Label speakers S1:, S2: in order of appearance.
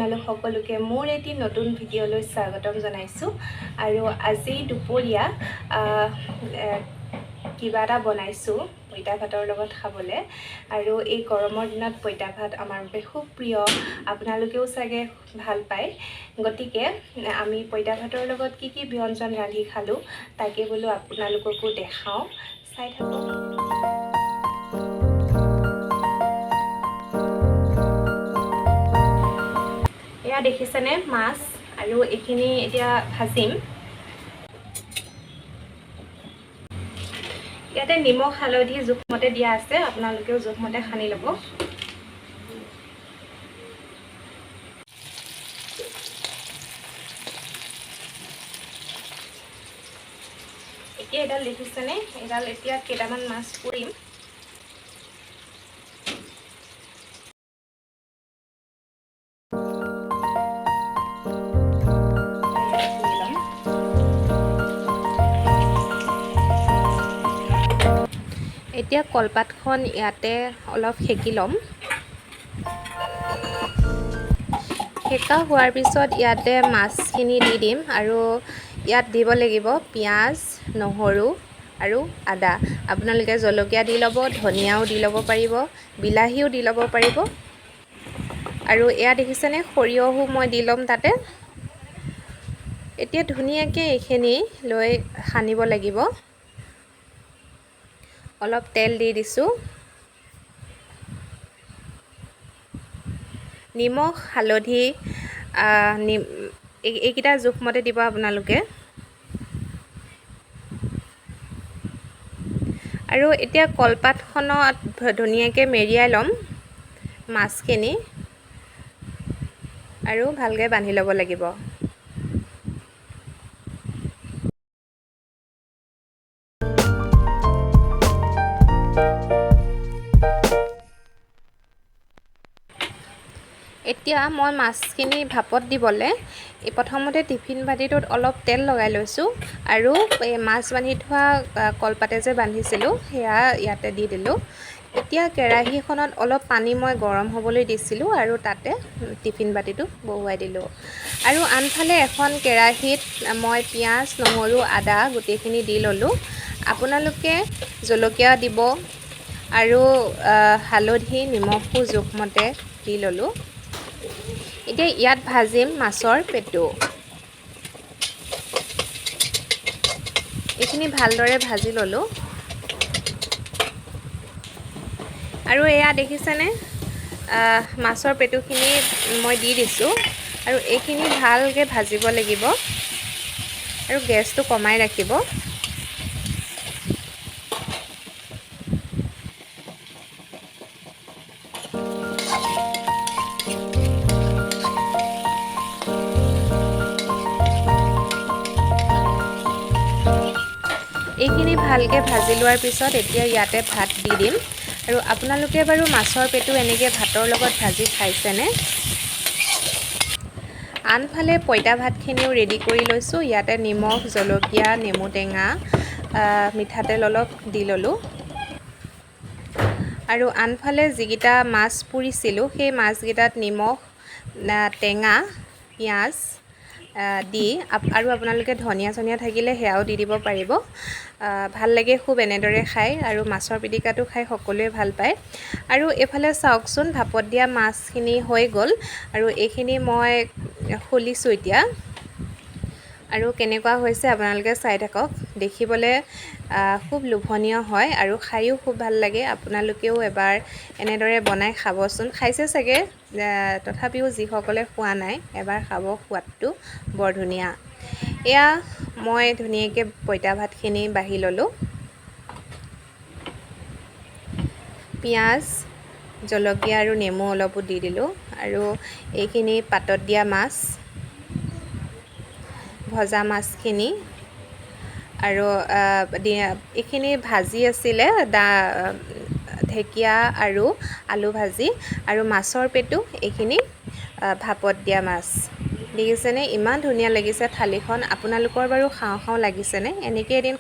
S1: আপোনালোক সকলোকে মোৰ এটি নতুন ভিডিঅ'লৈ স্বাগতম জনাইছোঁ আৰু আজি দুপৰীয়া কিবা এটা বনাইছোঁ পইতা ভাতৰ লগত খাবলৈ আৰু এই গৰমৰ দিনত পইতা ভাত আমাৰ বাবে খুব প্ৰিয় আপোনালোকেও চাগে ভাল পায় গতিকে আমি পইতা ভাতৰ লগত কি কি ব্যঞ্জন ৰান্ধি খালোঁ তাকে বোলো আপোনালোককো দেখাওঁ চাই থাকক এয়া দেখিছেনে মাছ আৰু এইখিনি এতিয়া ভাজিম ইয়াতে নিমখ হালধি জোখমতে দিয়া আছে আপোনালোকেও জোখমতে সানি ল'ব এতিয়া এডাল দেখিছেনে এডাল এতিয়া কেইটামান মাছ পুৰিম এতিয়া কলপাতখন ইয়াতে অলপ সেকি ল'ম সেকা হোৱাৰ পিছত ইয়াতে মাছখিনি দি দিম আৰু ইয়াত দিব লাগিব পিঁয়াজ নহৰু আৰু আদা আপোনালোকে জলকীয়া দি ল'ব ধনিয়াও দি ল'ব পাৰিব বিলাহীও দি ল'ব পাৰিব আৰু এয়া দেখিছেনে সৰিয়হো মই দি ল'ম তাতে এতিয়া ধুনীয়াকৈ এইখিনি লৈ সানিব লাগিব অলপ তেল দি দিছোঁ নিমখ হালধি এইকেইটা জোখমতে দিব আপোনালোকে আৰু এতিয়া কলপাতখনত ধুনীয়াকৈ মেৰিয়াই ল'ম মাছখিনি আৰু ভালকৈ বান্ধি ল'ব লাগিব এতিয়া মই মাছখিনি ভাপত দিবলৈ প্ৰথমতে টিফিন বাতিটোত অলপ তেল লগাই লৈছোঁ আৰু এই মাছ বান্ধি থোৱা কলপাতে যে বান্ধিছিলোঁ সেয়া ইয়াতে দি দিলোঁ এতিয়া কেৰাহীখনত অলপ পানী মই গৰম হ'বলৈ দিছিলোঁ আৰু তাতে টিফিন বাতিটো বহুৱাই দিলোঁ আৰু আনফালে এখন কেৰাহীত মই পিঁয়াজ নহৰু আদা গোটেইখিনি দি ল'লোঁ আপোনালোকে জলকীয়া দিব আৰু হালধি নিমখো জোখমতে দি ল'লোঁ এতিয়া ইয়াত ভাজিম মাছৰ পেটু এইখিনি ভালদৰে ভাজি ল'লোঁ আৰু এয়া দেখিছেনে মাছৰ পেটুখিনি মই দি দিছোঁ আৰু এইখিনি ভালকৈ ভাজিব লাগিব আৰু গেছটো কমাই ৰাখিব এইখিনি ভালকৈ ভাজি লোৱাৰ পিছত এতিয়া ইয়াতে ভাত দি দিম আৰু আপোনালোকে বাৰু মাছৰ পেটু এনেকৈ ভাতৰ লগত ভাজি খাইছেনে আনফালে পইতা ভাতখিনিও ৰেডি কৰি লৈছোঁ ইয়াতে নিমখ জলকীয়া নেমু টেঙা মিঠাতেল অলপ দি ল'লোঁ আৰু আনফালে যিকেইটা মাছ পুৰিছিলোঁ সেই মাছকেইটাত নিমখ টেঙা পিঁয়াজ দি আৰু আপোনালোকে ধনিয়া চনিয়া থাকিলে সেয়াও দি দিব পাৰিব ভাল লাগে খুব এনেদৰে খাই আৰু মাছৰ পিটিকাটো খাই সকলোৱে ভাল পায় আৰু এইফালে চাওকচোন ভাপত দিয়া মাছখিনি হৈ গ'ল আৰু এইখিনি মই খুলিছোঁ এতিয়া আৰু কেনেকুৱা হৈছে আপোনালোকে চাই থাকক দেখিবলৈ খুব লোভনীয় হয় আৰু খায়ো খুব ভাল লাগে আপোনালোকেও এবাৰ এনেদৰে বনাই খাবচোন খাইছে চাগে তথাপিও যিসকলে খোৱা নাই এবাৰ খাব সোৱাদটো বৰ ধুনীয়া এয়া মই ধুনীয়াকৈ পইতা ভাতখিনি বাঢ়ি ল'লোঁ পিঁয়াজ জলকীয়া আৰু নেমু অলপো দি দিলোঁ আৰু এইখিনি পাতত দিয়া মাছ ভজা মাছখিনি আৰু এইখিনি ভাজি আছিলে ঢেকীয়া আৰু আলু ভাজি আৰু মাছৰ পেটু এইখিনি ভাপত দিয়া মাছ দেখিছেনে ইমান ধুনীয়া লাগিছে থালিখন আপোনালোকৰ বাৰু খাওঁ খাওঁ লাগিছেনে এনেকৈ এদিন